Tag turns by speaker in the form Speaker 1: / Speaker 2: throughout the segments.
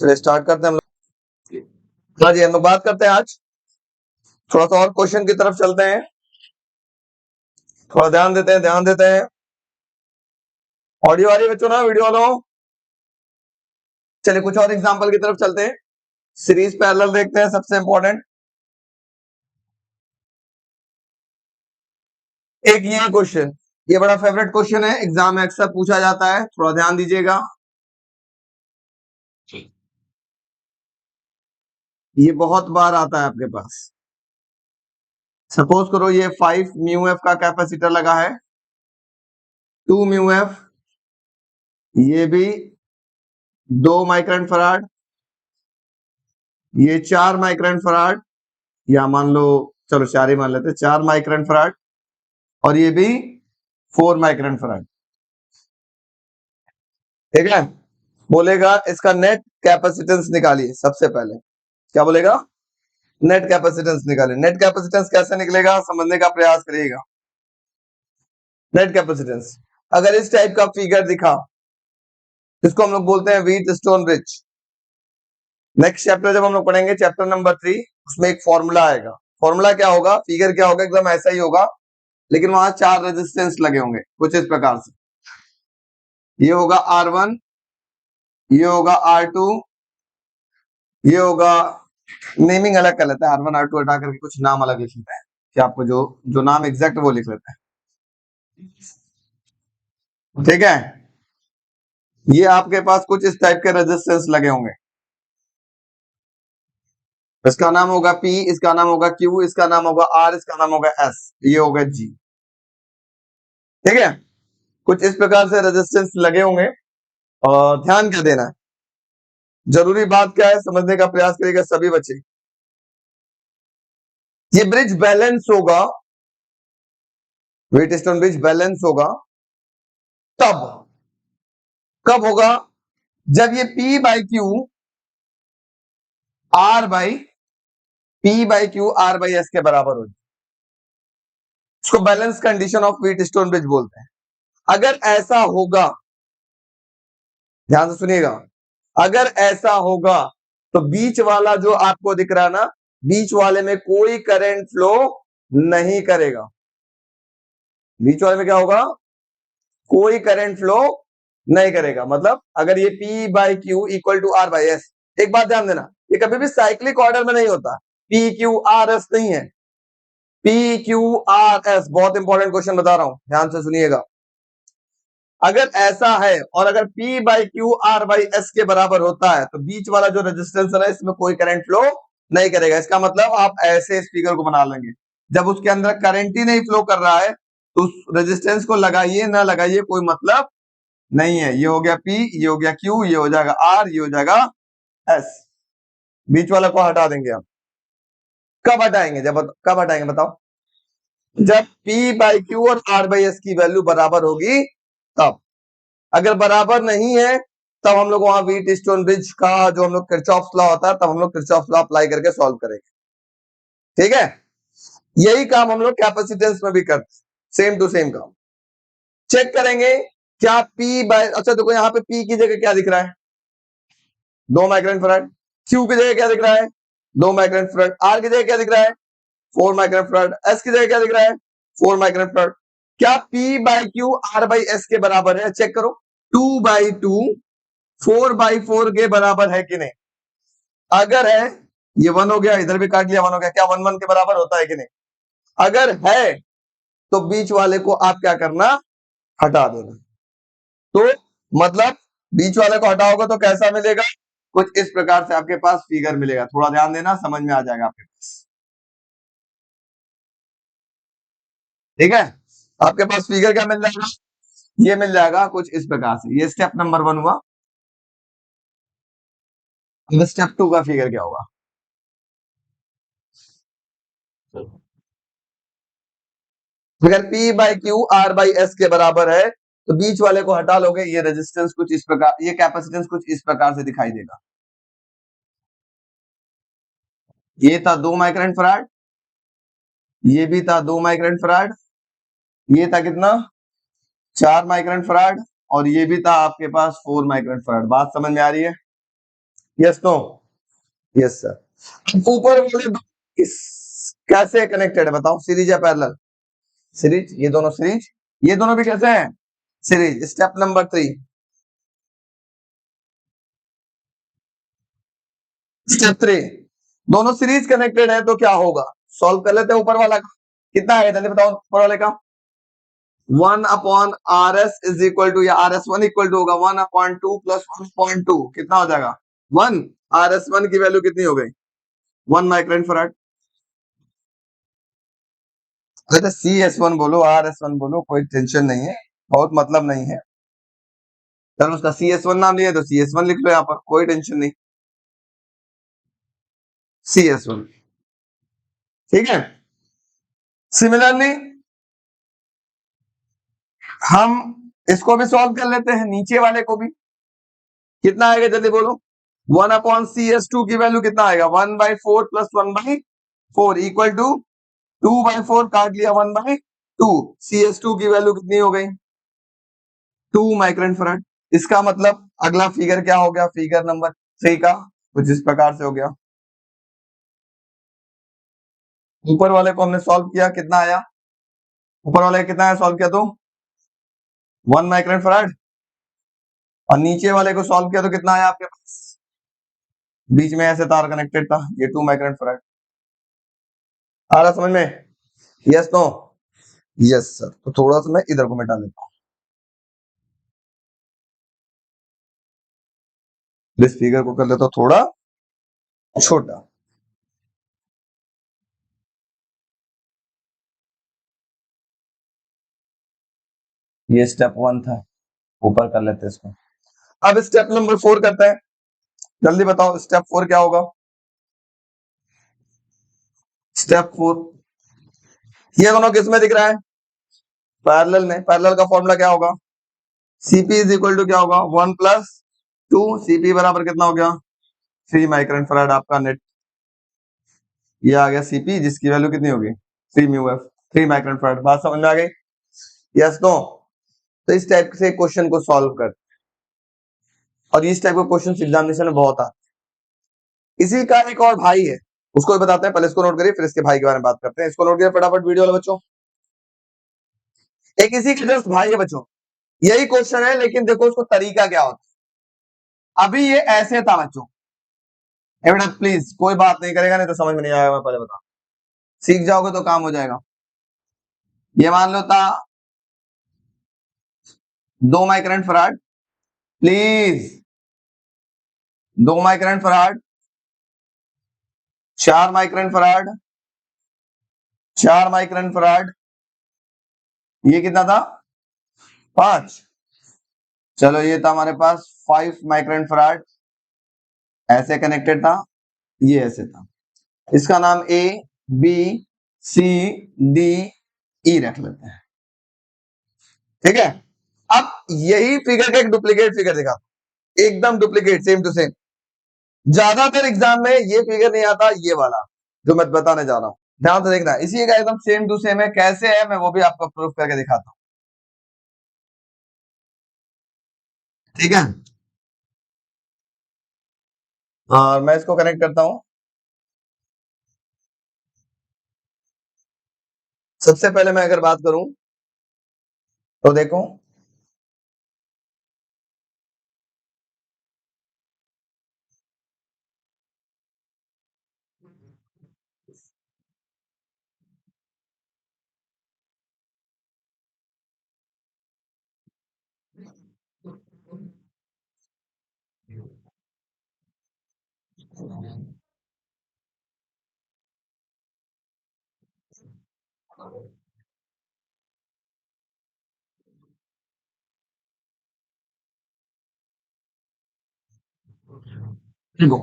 Speaker 1: चलिए स्टार्ट करते हैं हम लोग। हाँ जी, हम लोग बात करते हैं आज थोड़ा सा और क्वेश्चन की तरफ चलते हैं। थोड़ा ध्यान देते हैं। ऑडियो आ रही है बच्चों ना, वीडियो वालों? चलिए कुछ और एग्जांपल की तरफ चलते हैं। सीरीज पैरेलल देखते हैं, सबसे इंपॉर्टेंट। एक ये क्वेश्चन, ये बड़ा फेवरेट क्वेश्चन है, एग्जाम में अक्सर पूछा जाता है, थोड़ा ध्यान दीजिएगा। ये बहुत बार आता है आपके पास। सपोज करो ये 5 म्यू एफ का कैपेसिटर लगा है, 2 म्यू एफ, ये भी 2 माइक्रोन फराड, ये 4 माइक्रोन फराड, या मान लो चलो 4 ही मान लेते हैं, 4 माइक्रोन फराड, और ये भी 4 माइक्रोन फराड। ठीक है, बोलेगा इसका नेट कैपेसिटेंस निकालिए। सबसे पहले क्या बोलेगा? नेट कैपेसिटेंस निकालिए। नेट कैपेसिटेंस कैसे निकलेगा समझने का प्रयास करिएगा। नेट कैपेसिटेंस अगर इस टाइप का फिगर दिखा, इसको हम लोग बोलते हैं wheat stone bridge. Next chapter जब हम लोग पढ़ेंगे, चैप्टर नंबर 3, उसमें एक फॉर्मूला आएगा। फॉर्मूला क्या होगा, फिगर क्या होगा, एकदम ऐसा ही होगा, लेकिन वहां 4 रेजिस्टेंस लगे होंगे कुछ इस प्रकार से। ये होगा R1, ये होगा R2, ये होगा, नेमिंग अलग कर लेते हैं, R1 R2 हटा करके कुछ नाम अलग लिख लेते हैं कि आपको जो जो नाम एग्जैक्ट वो लिख लेते हैं। ठीक है, ये आपके पास कुछ इस टाइप के रेजिस्टेंस लगे होंगे। इसका नाम होगा P, इसका नाम होगा Q, इसका नाम होगा R, इसका नाम होगा S, ये होगा G। ठीक है, कुछ इस प्रकार से रेजिस्टेंस लगे होंगे। और ध्यान क्या देना है, जरूरी बात क्या है समझने का प्रयास करिएगा सभी बच्चे। ये ब्रिज बैलेंस होगा, व्हीट स्टोन ब्रिज बैलेंस होगा तब, कब होगा, जब ये P by Q R by P by Q R by S के बराबर हो। इसको balance condition of wheat stone bridge बोलते हैं। अगर ऐसा होगा, ध्यान से सुनिएगा, अगर ऐसा होगा तो बीच वाला जो आपको दिख रहा है ना, बीच वाले में कोई करंट फ्लो नहीं करेगा। बीच वाले में क्या होगा, कोई करंट फ्लो नहीं करेगा। मतलब अगर ये P by Q equal to R by S, एक बात ध्यान देना, ये कभी भी साइक्लिक ऑर्डर में नहीं होता, P Q R S नहीं है, P Q R S। बहुत इंपॉर्टेंट क्वेश्चन बता रहा हूं, ध्यान से सुनिएगा। अगर ऐसा है और अगर P by Q R by S के बराबर होता है तो बीच वाला जो रेजिस्टेंस है इसमें कोई करंट फ्लो नहीं करेगा। इसका मतलब आप ऐसे इस फिगर को बना लेंगे, जब उसके अंदर करंट ही नहीं फ्लो कर रहा है तो उस रेजिस्टेंस को लगाइए ना लगाइए कोई मतलब नहीं है। ये हो गया P, ये हो गया Q, ये हो जाएगा R, ये हो जाएगा S। बीच वाला को हटा देंगे आप। कब हटाएंगे, जब कब हटाएंगे बताओ, जब P बाई क्यू और R बाई S की वैल्यू बराबर होगी तब। अगर बराबर नहीं है तब हम लोग वहां व्हीट स्टोन ब्रिज का जो हम लोग किरचॉफ्स लॉ होता है, तब हम लोग किरचॉफ्स लॉ अप्लाई करके सॉल्व करेंगे। ठीक है, यही काम हम लोग कैपेसिटेंस में भी करते, सेम टू सेम काम। चेक करेंगे क्या P बाय, अच्छा देखो यहाँ पे P की जगह क्या दिख रहा है, 2 माइक्रोन फराड। Q की जगह क्या दिख रहा है, 2 माइक्रोन फराड। R की जगह क्या दिख रहा है, 4 माइक्रोन फराड। S की जगह क्या दिख रहा है, 4 माइक्रोन फराड। क्या P by Q R by S के बराबर है, चेक करो। 2 बाई 2 4 बाई 4 के बराबर है कि नहीं। अगर है, ये 1 हो गया, इधर भी काट लिया 1 हो गया, क्या 1 1 के बराबर होता है कि नहीं। अगर है तो बीच वाले को आप क्या करना, हटा देना। तो मतलब बीच वाले को हटाओगे तो कैसा मिलेगा, कुछ इस प्रकार से आपके पास फिगर मिलेगा। थोड़ा ध्यान देना, समझ में आ जाएगा आपके पास। ठीक है, आपके पास फिगर क्या मिल जाएगा, ये मिल जाएगा कुछ इस प्रकार से। ये स्टेप नंबर 1 हुआ। अब स्टेप 2 का फिगर क्या होगा, अगर P by Q R by S के बराबर है तो बीच वाले को हटा लोगे, ये रेजिस्टेंस कुछ इस प्रकार, ये कैपेसिटेंस कुछ इस प्रकार से दिखाई देगा। ये था 2 माइक्रोन फराड, ये भी था 2 माइक्रोन फराड, ये था कितना, 4 माइक्रोन फराड, और ये भी था आपके पास 4 माइक्रोन फराड। बात समझ में आ रही है। Yes no? Yes sir. ऊपर वाले दो कैसे कनेक्टेड है बताओ, सीरीज या पैरेलल? सीरीज, ये दोनों सीरीज, ये दोनों भी कैसे हैं? सीरीज। स्टेप नंबर 3, स्टेप 3, दोनों सीरीज कनेक्टेड है तो क्या होगा? सॉल्व कर लेते हैं ऊपर वाला का। कितना आएगा जल्दी बताओ ऊपर वाले का? 1/RS इज इक्वल टू, या RS1 इक्वल टू होगा 1/2 प्लस 1.2, कितना हो जाएगा? 1। RS1 की वैल्यू कितनी हो गई? 1 माइक्रोन फराड। अरे CS1 बोलो, RS1 बोलो, कोई टेंशन नहीं है, बहुत मतलब नहीं है। चलो उसका CS1 नाम लिया तो CS1 लिख लो यहाँ पर, कोई टेंशन नहीं। CS1, ठीक है। सिमिलरली हम इसको भी सॉल्व कर लेते हैं, नीचे वाले को भी। कितना आएगा जल्दी बोलो? 1/CS2 की वैल्यू कितना आएगा? 1/4 प्लस 1/4 इक्वल टू 2/4, काट लिया 1/2। CS2 की वैल्यू कितनी हो गई? 2 माइक्रोन फराड। इसका मतलब अगला फिगर क्या हो गया? फिगर नंबर 3 का कुछ इस प्रकार से हो गया। ऊपर वाले को हमने सॉल्व किया, कितना आया? ऊपर वाले कितना आया सॉल्व किया तो? 1 माइक्रोन फराड। और नीचे वाले को सॉल्व किया तो कितना आया आपके पास? बीच में ऐसे तार कनेक्टेड था, ये 2 माइक्रोन फराड। आ रहा समझ में? Yes no? Yes sir. तो थोड़ा सा मैं इधर को मिटा देता हूं, इस फिगर को कर लेता हूं थोड़ा छोटा। ये स्टेप 1 था, ऊपर कर लेते हैं इसको। अब स्टेप नंबर 4 करते हैं, जल्दी बताओ स्टेप 4 क्या होगा? स्टेप 4, ये दोनों किस में दिख रहा है? पैरेलल में। पैरेलल का फॉर्मूला क्या होगा? CP इज इक्वल टू क्या होगा? 1 प्लस 2। CP बराबर कितना हो गया? 3 माइक्रोन फराड आपका नेट। ये आ गया CP, जिसकी वैल्यू कितनी होगी? 3 म्यू एफ, 3 माइक्रोन फराड। बात समझ में आ गई? Yes no? तो इस टाइप से क्वेश्चन को सॉल्व कर, और इस टाइप के क्वेश्चन एग्जामिनेशन में बहुत आते हैं। इसी का एक और भाई है, उसको भी बताते हैं, पहले इसको नोट करिए फिर इसके भाई के बारे में बात करते हैं। इसको नोट करिए फटाफट वीडियो वाले बच्चों। एक इसी का जस्ट भाई है बच्चों, यही क्वेश्चन है, लेकिन देखो उसको तरीका क्या होता है। अभी ये ऐसे था बच्चों, बेटा प्लीज कोई बात नहीं करेगा, नहीं तो समझ में नहीं आएगा, मैं पहले बता, सीख जाओगे तो काम हो जाएगा। ये मान लो था 2 micron farad, please 2 micron farad, 4 micron farad, 4 micron farad, ये कितना था? 5। चलो ये था हमारे पास 5 माइक्रोन फराड, ऐसे कनेक्टेड था, ये ऐसे था। इसका नाम A B C D E रख लेते हैं, ठीक है। अब यही फिगर का एक डुप्लीकेट फिगर दिखा, एकदम डुप्लीकेट, सेम टू सेम। ज्यादातर एग्जाम में ये फिगर नहीं आता, ये वाला जो मैं बताने जा रहा हूं, ध्यान से देखना। इसी का एकदम सेम टू सेम है, कैसे है मैं वो भी आपको प्रूफ करके दिखाता हूं, ठीक है। और मैं इसको कनेक्ट करता हूं। सबसे पहले मैं अगर बात करूं तो देखो, देखो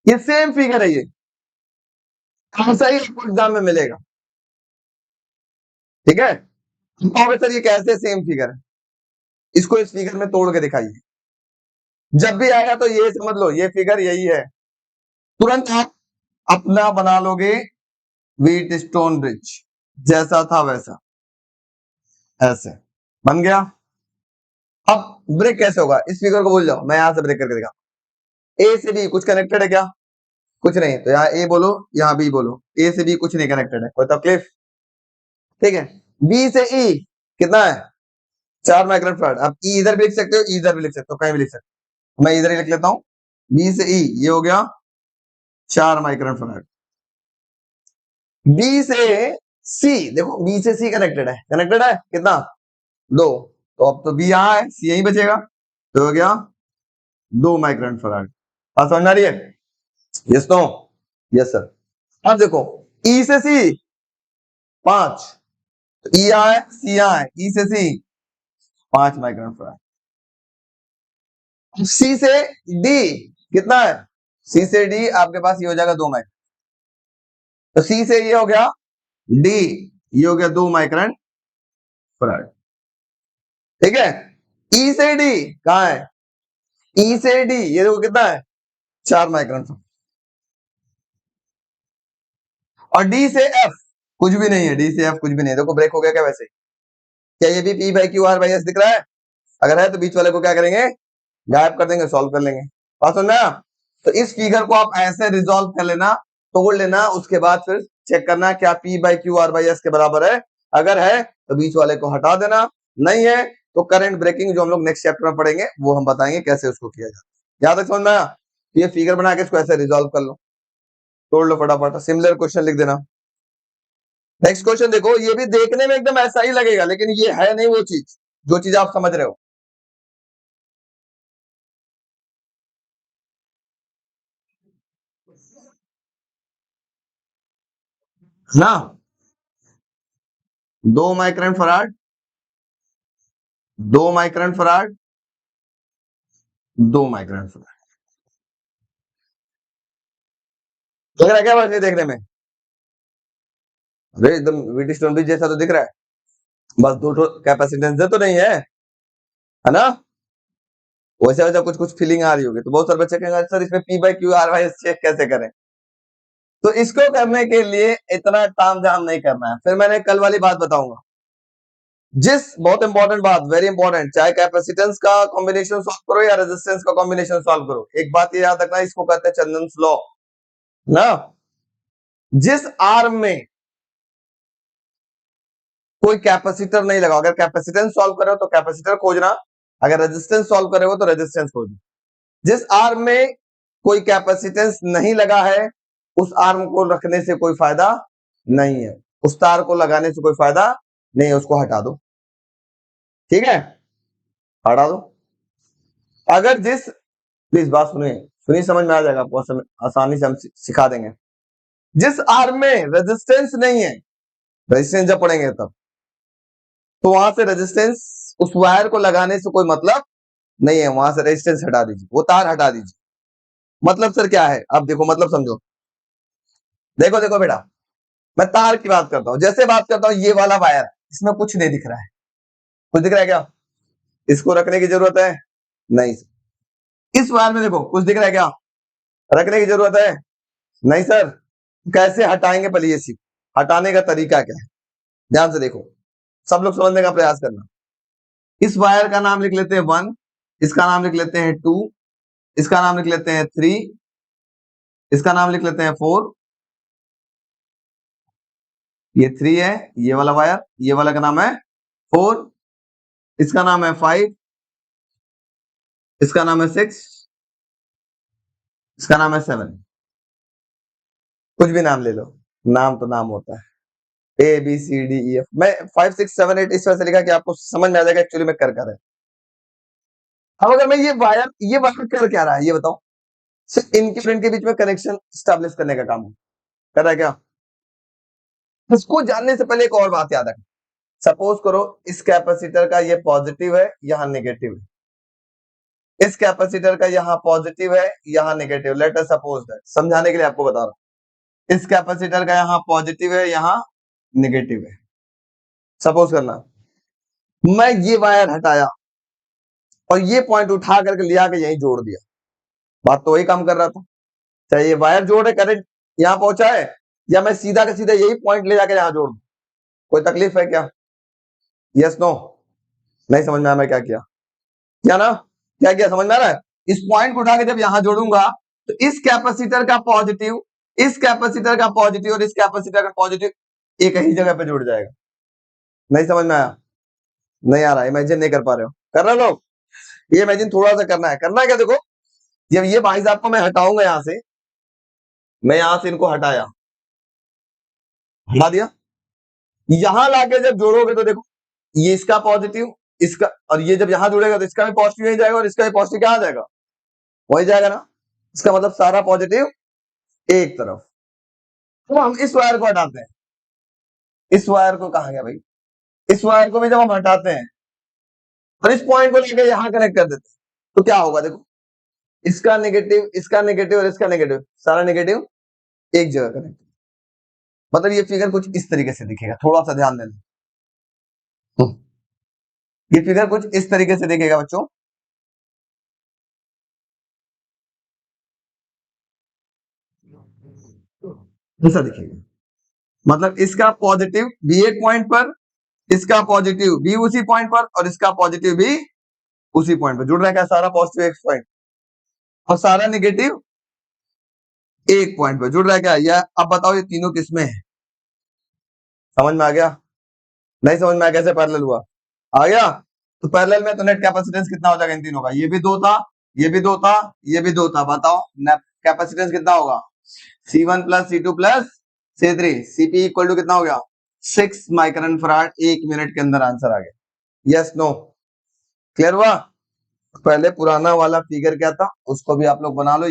Speaker 1: ये सेम फिगर है, ये हमेशा ही आपको एग्जाम में मिलेगा, ठीक है। कहोगे सर ये कैसे सेम फिगर है, इसको इस फिगर में तोड़ के दिखाइए। जब भी आएगा तो ये समझ लो ये फिगर यही है, तुरंत आप अपना बना लोगे व्हीट स्टोन ब्रिज, जैसा था वैसा, ऐसे बन गया। अब ब्रेक कैसे होगा, इस फिगर को भूल जाओ, मैं यहां से ब्रेक करके दिखा। ए से बी कुछ कनेक्टेड है क्या? कुछ नहीं, तो यहाँ ए बोलो, यहाँ बी बोलो, ए से बी कुछ नहीं कनेक्टेड है, कोई तकलीफ? ठीक है, बी से ई कितना है? 4 माइक्रोन फैराड। आप ई इधर भी लिख सकते हो, इधर भी लिख सकते हो, कहीं भी लिख सकते हो, मैं इधर ही लिख लेता हूं, बी से ई ये हो गया 4 माइक्रोन फैराड। बी से सी, देखो बी से सी कनेक्टेड है कितना? 2, तो अब तो बी यहां है, सी यहीं बचेगा, तो हो गया 2 माइक्रोन फैराड। बात समझ में आ रही है? Yes no? Yes sir. अब देखो ई से सी 5, तो ई यहां है, सी यहां है, ई से सी 5 माइक्रोन फैराड। सी से डी कितना है? सी से डी आपके पास ये हो जाएगा 2 माइक्रोन, तो सी से ये हो गया डी, ये हो गया 2 माइक्रोन फैराड। ठीक है, ई से डी कहां है? ई से डी ये देखो कितना है? 4 माइक्रोन फैराड। और डी से एफ कुछ भी नहीं है, डी से एफ कुछ भी नहीं है, देखो ब्रेक हो गया क्या वैसे? क्या ये भी P by Q R by S दिख रहा है? अगर है तो बीच वाले को क्या करेंगे? गायब कर देंगे, सॉल्व कर लेंगे। बात समझ में आया? तो इस फिगर को आप ऐसे रिजॉल्व कर लेना, तोड़ लेना, उसके बाद फिर चेक करना क्या P by Q R by S के बराबर है। अगर है तो बीच वाले को हटा देना, नहीं है तो करंट ब्रेकिंग जो हम लोग नेक्स्ट चैप्टर में पढ़ेंगे वो हम बताएंगे कैसे उसको किया जाए। यहां तक समझ में आया? ये फिगर बना के इसको ऐसे रिजॉल्व कर लो, तोड़ लो फटाफट, सिमिलर क्वेश्चन लिख देना। नेक्स्ट क्वेश्चन देखो, ये भी देखने में एकदम ऐसा ही लगेगा, लेकिन ये है नहीं वो चीज जो चीज आप समझ रहे हो ना। 2 micron farad, 2 micron farad, 2 micron farad. लग रहा है क्या वैसे देखने में? अरे एकदम वीटी स्टोन ब्रिज जैसा तो दिख रहा है, बस 2 कैपेसिटेंस तो नहीं है ना? वैसे वैसा कुछ कुछ फीलिंग आ रही होगी, तो बहुत सारे बच्चे कहेंगे सर इसमें P by Q R Y check कैसे करें? तो इसको करने के लिए इतना ताम झाम नहीं करना है, फिर मैंने कल वाली बात बताऊंगा। जिस बहुत इंपॉर्टेंट बात, वेरी इंपॉर्टेंट, चाहे कैपेसिटेंस का कॉम्बिनेशन सॉल्व करो या रेजिस्टेंस का कॉम्बिनेशन सॉल्व करो, एक बात ये याद रखना, इसको कहते हैं चंदन लॉ ना। जिस आर्म में कोई कैपेसिटर नहीं लगा, अगर कैपेसिटेंस सॉल्व करे हो तो कैपेसिटर खोजना, अगर रेजिस्टेंस सॉल्व करे हो तो रेजिस्टेंस खोजना। जिस आर्म में कोई कैपेसिटेंस नहीं लगा है उस आर्म को रखने से कोई फायदा नहीं है, उस तार को लगाने से कोई फायदा नहीं है, उसको हटा दो। ठीक है, हटा दो। अगर जिस, प्लीज बात सुनिए, सुनिए, समझ में आ जाएगा आपको, आसानी से हम सिखा देंगे। जिस आर्म में रेजिस्टेंस नहीं है, रेजिस्टेंस जब पढ़ेंगे तब, तो वहां से रेजिस्टेंस, उस वायर को लगाने से कोई मतलब नहीं है, वहां से रेजिस्टेंस हटा दीजिए, वो तार हटा दीजिए। मतलब सर क्या है? अब देखो मतलब समझो, देखो देखो बेटा, मैं तार की बात करता हूं, जैसे बात करता हूं ये वाला वायर, इसमें कुछ नहीं दिख रहा है, कुछ दिख रहा है क्या? इसको रखने की जरूरत है? नहीं। इस वायर में देखो कुछ दिख रहा है क्या? रखने की जरूरत है? नहीं सर। कैसे हटाएंगे पहले ये सीख, हटाने का तरीका क्या है, ध्यान से देखो, सब लोग समझने का प्रयास करना। इस वायर का नाम लिख लेते हैं 1, इसका नाम लिख लेते हैं 2, इसका नाम लिख लेते हैं 3, इसका नाम लिख लेते हैं 4, ये 3 है, ये वाला वायर, ये वाला का नाम है 4, इसका नाम है 5, इसका नाम है 6, इसका नाम है 7। कुछ भी नाम ले लो, नाम तो नाम होता है, A B C D E F. मैं 5 6 7 8 इस वजह से लिखा कि आपको समझ में आ जाएगा एक्चुअली में कर क्या रहा है। अब अगर मैं ये वायर कर क्या रहा है ये बताओ? सिर्फ इनके फ्रेंड के बीच में कनेक्शन स्टैब्लिश करने का काम कर रहा है क्या? इसको जानने से पहले एक और बात याद रखना, सपोज करो इस कैपेसिटर का ये पॉजिटिव है, यहाँ नेगेटिव है, इस कैपेसिटर का यहाँ पॉजिटिव है, यहाँ negative, let us suppose that, समझाने के लिए आपको बता रहा हूं, इस कैपेसिटर का यहाँ पॉजिटिव है, यहाँ नेगेटिव है। सपोज करना मैं ये वायर हटाया और ये पॉइंट उठा करके लिया के यहीं जोड़ दिया, बात तो वही काम कर रहा था, चाहे ये वायर जोड़े करंट यहाँ पहुंचा है, या मैं सीधा का सीधा यही पॉइंट ले जाके यहाँ जोड़ दूं, कोई तकलीफ है क्या? Yes no? नहीं समझ में आया मैं क्या किया? क्या ना, क्या किया समझ में आ रहा है? इस पॉइंट को उठा के जब यहां जोड़ूंगा तो इस कैपेसिटर का पॉजिटिव, इस कैपेसिटर का पॉजिटिव और इस कैपेसिटर का पॉजिटिव एक ही जगह पे जुड़ जाएगा। नहीं समझ में आया? नहीं आ रहा, इमेजिन नहीं कर पा रहे हो? कर रहे हो लोग? ये इमेजिन थोड़ा सा करना है। करना है क्या? देखो, जब ये भाई साहब को मैं हटाऊंगा यहां से, मैं यहां से इनको हटा दिया, यहां लाके जब जोड़ोगे तो देखो ये इसका पॉजिटिव, इसका, और ये जब यहां जुड़ेगा तो इसका भी पॉजिटिव यही जाएगा और इसका भी पॉजिटिव कहां जाएगा? वही जाएगा ना। इसका मतलब सारा पॉजिटिव एक तरफ। तो हम इस वायर को हटाते हैं, इस वायर को कहा गया भाई, इस वायर को भी जब हम हटाते हैं और इस पॉइंट को लेकर यहां कनेक्ट कर देते हैं तो क्या होगा? देखो, इसका नेगेटिव, इसका नेगेटिव और इसका नेगेटिव, सारा नेगेटिव एक जगह कनेक्ट। मतलब ये फिगर कुछ इस तरीके से दिखेगा, थोड़ा सा ध्यान देना। ये फिगर कुछ इस तरीके से दिखेगा बच्चों। ऐसा दिखेगा, मतलब इसका पॉजिटिव भी एक पॉइंट पर, इसका पॉजिटिव भी उसी पॉइंट पर और इसका पॉजिटिव भी उसी पॉइंट पर जुड़ रहा है। क्या सारा पॉजिटिव एक पॉइंट और सारा नेगेटिव एक पॉइंट पर जुड़ रहा है क्या? या अब बताओ ये तीनों किसमें है? समझ में आ गया? नहीं समझ में आया? कैसे पैरेलल हुआ? आ गया? तो पैरेलल में तो नेट कैपेसिटेंस कितना हो जाएगा इन तीनों का? ये भी दो था, ये भी दो था, ये भी दो था। बताओ नेट कैपेसिटेंस कितना होगा? C1 plus C2 plus C3, Cp equal to कितना हो गया? 6 माइक्रोन फराड। 1 मिनट के अंदर आंसर आ गया। Yes no? क्लियर हुआ? पहले पुराना वाला फिगर क्या था उसको भी आप लोग बना लो।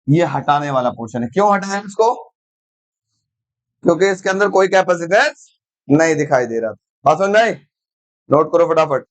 Speaker 1: ये हटाने वाला पोर्शन है। क्यों हटाया इसको? क्योंकि इसके अंदर कोई कैपेसिटेंस नहीं दिखाई दे रहा था। बात समझ में आई? नोट करो फटाफट।